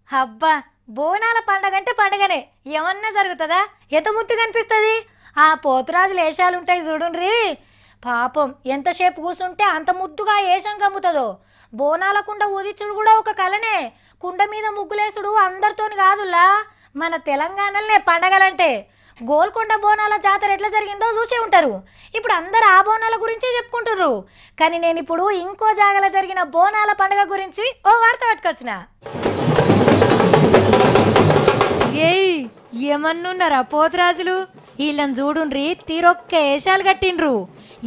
అబ్బా, బోనాల పండగంటే పండగనే. ఏమన్నా జరుగుతుందా? ఎంత ముద్దుగా అనిపిస్తుంది. ఆ పోతురాజులు ఏషాలుంటాయి చూడుండ్రి. పాపం ఎంతసేపు కూసుంటే అంత ముద్దుగా ఏషం కమ్ముతుందో. బోనాల కుండ ఊదిచ్చుడు కూడా ఒక కళనే. కుండ మీద ముగ్గులేసుడు అందరితోని కాదులా, మన తెలంగాణలోనే పండగలంటే. గోల్కొండ బోనాల జాతర ఎట్లా జరిగిందో చూసే ఉంటారు. ఇప్పుడు అందరు ఆ బోనాల గురించే చెప్పుకుంటుర్రు. కానీ నేను ఇప్పుడు ఇంకో జాగల జరిగిన బోనాల పండగ గురించి ఓ వార్త పట్టుకొచ్చిన. ఏయ్, ఏమన్నున్నారా పోతురాజులు? వీళ్ళని చూడుండ్రి, తీరొక్క ఏషాలు కట్టిండ్రు.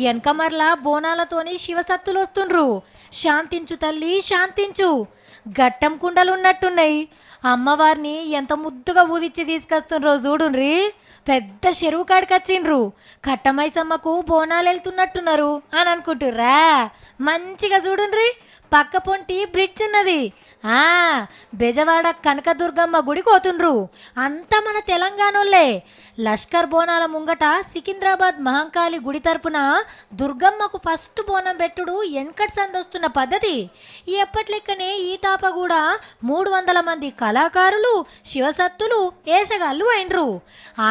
వెనకమర్లా బోనాలతోని శివసత్తులు వస్తుండ్రు. శాంతించు తల్లి శాంతించు. గట్టం కుండలు ఉన్నట్టున్నాయి. అమ్మవారిని ఎంత ముద్దుగా ఊదిచ్చి తీసుకొస్తుండ్రో చూడుండ్రి. పెద్ద చెరువు కాడికొచ్చిండ్రు. కట్టమైసమ్మకు బోనాలు వెళ్తున్నట్టున్నారు అని అనుకుంటుర్రా? మంచిగా చూడుండ్రి, పక్క పొంటి బ్రిడ్జ్ ఉన్నది. బెజవాడ కనకదుర్గమ్మ గుడి కోతుండ్రు. అంతా మన తెలంగాణోళ్ళే. లష్కర్ బోనాల ముంగట సికింద్రాబాద్ మహంకాళి గుడి తరపున దుర్గమ్మకు ఫస్ట్ బోనం పెట్టుడు వెనకటి సందొస్తున్న పద్ధతి. ఎప్పట్లెక్కనే ఈ తాప కూడా 300 మంది కళాకారులు, శివసత్తులు, ఏషగాళ్ళు అయినరు.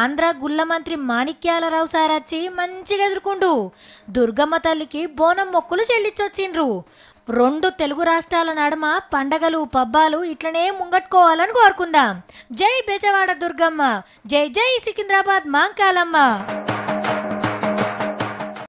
ఆంధ్ర గుళ్ళ మంత్రి మాణిక్యాలరావు సార్ వచ్చి మంచిగా ఎదుర్కొండు. దుర్గమ్మ తల్లికి బోనం మొక్కులు చెల్లించొచ్చిండ్రు. రెండు తెలుగు రాష్ట్రాల నడుమ పండగలు పబ్బాలు ఇట్లనే ముంగట్టుకోవాలని కోరుకుందాం. జై బెజవాడ దుర్గమ్మ, జై జై సికింద్రాబాద్ మాంకాలమ్మ.